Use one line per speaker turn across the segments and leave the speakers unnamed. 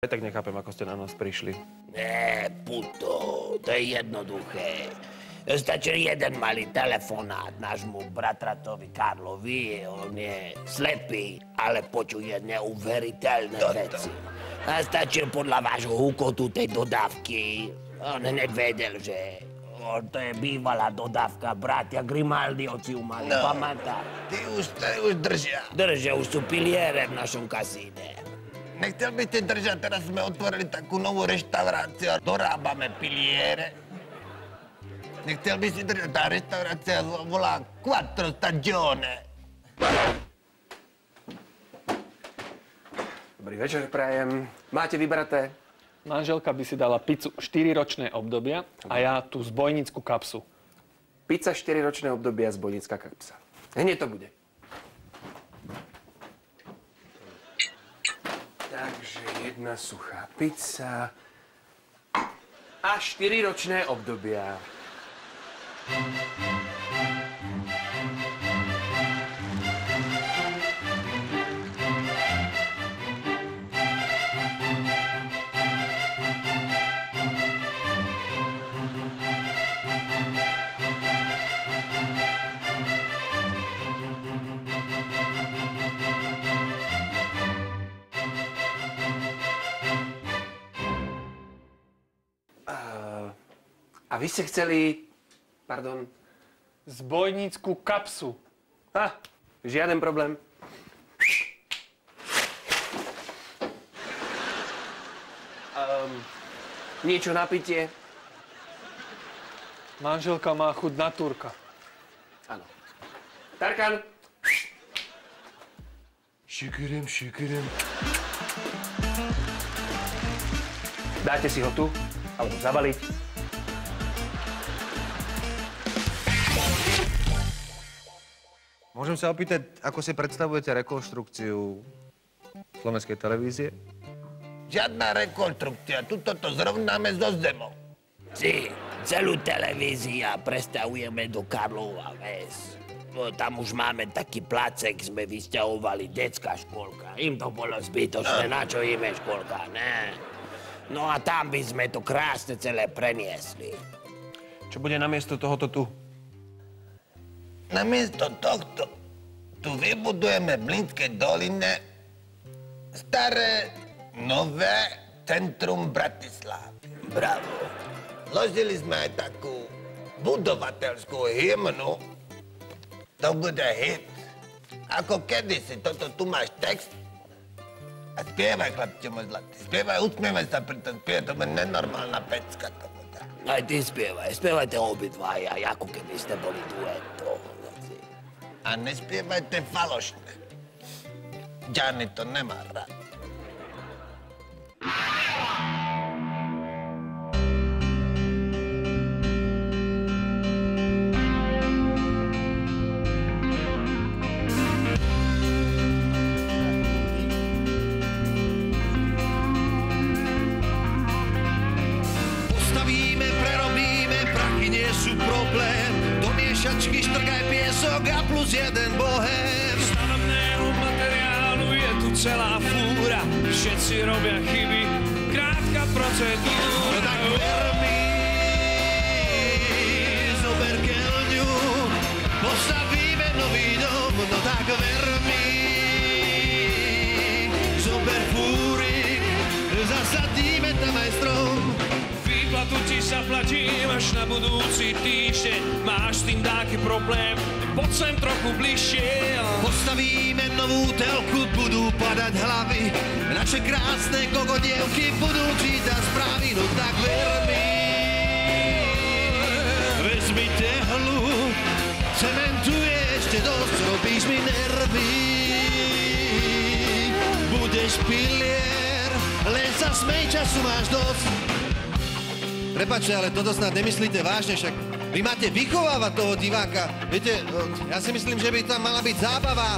Aj tak nechápem, ako ste na nás prišli.
Puto, to je jednoduché. Stačil jeden malý telefonát nášmu bratratovi Karlovi, on je slepý, ale počuje neuveriteľné veci. A stačil podľa vášho hukotu tej dodávky. On hneď vedel, že to je bývalá dodávka bratia Grimaldi, oci ju mali, pamätá.
Ty už držia.
Držia, už sú piliere v našom kasíne.
Nechcel by ste držať, teraz sme otvorili takú novú reštauráciu, dorábame piliere. Nechcel by si držať, tá reštaurácia volá Quattro Stagione.
Dobrý večer, prajem. Máte vybraté?
Manželka by si dala pizzu 4-ročné obdobia a ja tú zbojnickú kapsu.
Pizza 4-ročné obdobia, zbojnická kapsa. Hneď to bude. Takže jedna suchá pizza a 4-ročné obdobia. A vy ste chceli... Pardon?
Zbojnickú kapsu.
Žiaden problém. Niečo na pitie?
Manželka má chuť na Turka.
Áno. Tarkan? Šikirem. Dáte si ho tu, alebo zabaliť.
Môžem sa opýtať, ako si predstavujete rekonštrukciu slovenskej televízie?
Žiadna rekonstrukcia, tuto to zrovnáme so zemou.
Celú televízia prestavujeme do Karlova Ves. Tam už máme taký placek, sme vysťahovali detská školka. Im to bolo zbytočné, na čo im je školka, ne? No a tam by sme to krásne celé preniesli.
Čo bude namiesto tohoto tu?
Namiesto tohto tu vybudujeme v Mlynskej doline staré, nové centrum Bratislavy.
Bravo.
Ložili sme aj takú budovateľskú hymnu. To bude hit. Ako kedysi, toto tu máš text. A spievaj, chlapče môj zlatý. Spievaj, usmievaj sa pri tom spievaj, to bude nenormálna pecka to bude.
Aj ty spievaj, spievajte obidvaja, ako keby ste boli dueto.
A nespievajte falošne. Gianni to nemá rád.
Postavíme, prerobíme, prachy nie sú problém. Do miešačky štrkaj piesok a plus jeden bohem.
Stavebného materiálu je tu celá fúra. Všetci robia chyby, krátka procedúra.
No tak ver mi, zober keľňu, postavíme nový dom. No tak ver mi, zober fúrik, zasadíme tam aj strom.
Výplatu ti zaplatím až na budúci týždeň. Máš s tým dáky problém, poď sem trochu bližšie.
Postavíme novú telku, budú padať hlavy. Naše krásne kokodievky budú čítať správy. No tak ver mi, vezmi tehlu, cementu je ešte dosť, robíš mi nervy. Budeš pilier, len sa smej, času máš dosť. Prepáčte, ale toto snad nemyslíte vážne, však vy máte vychovávať toho diváka. Viete, ja si myslím, že by tam mala byť zábava,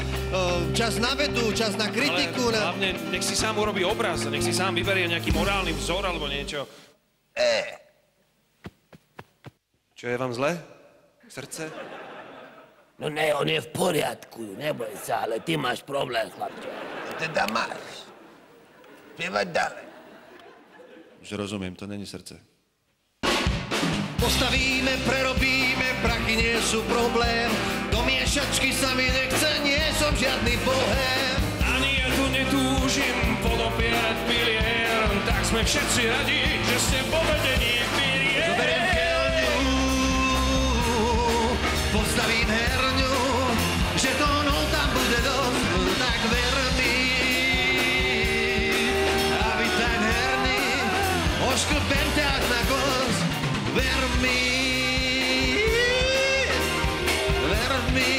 čas na vedu, čas na kritiku.
Ale hlavne nech si sám urobí obraz, nech si sám vyberie nejaký morálny vzor alebo niečo.
Čo je vám zle? Srdce?
No ne, on je v poriadku, neboj sa, ale ty máš problém, chlapče.
Teda máš. Spievaj ďalej.
Že rozumiem, to není srdce.
Postavíme, prerobíme, prachy nie sú problém. Do miešačky sa mi nechce, nie som žiadny bohém.
Ani ja tu netúžim podopierať pilier, tak sme všetci radi, že ste vo vedení pilier.
Zoberiem keľňu, postavím herňu, že tónov tam bude dosť, tak ver mi. A vy tak herní, ošklbem ťa až na kost, ver mi. Ver mi.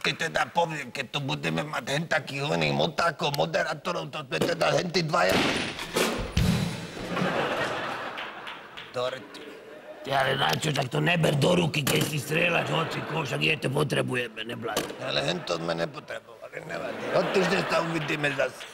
Ty teda povie, keď tu budeme mať hen takých oných motákov, moderátorov, to sme teda hen tí dvaja. Dorty.
Ty ale načo, tak to neber do ruky, keď si strieľať hociko, však je to potrebujeme, nebláť.
Ale hen to sme nepotrebovali, nevadí. Od týždňa sa uvidíme zase.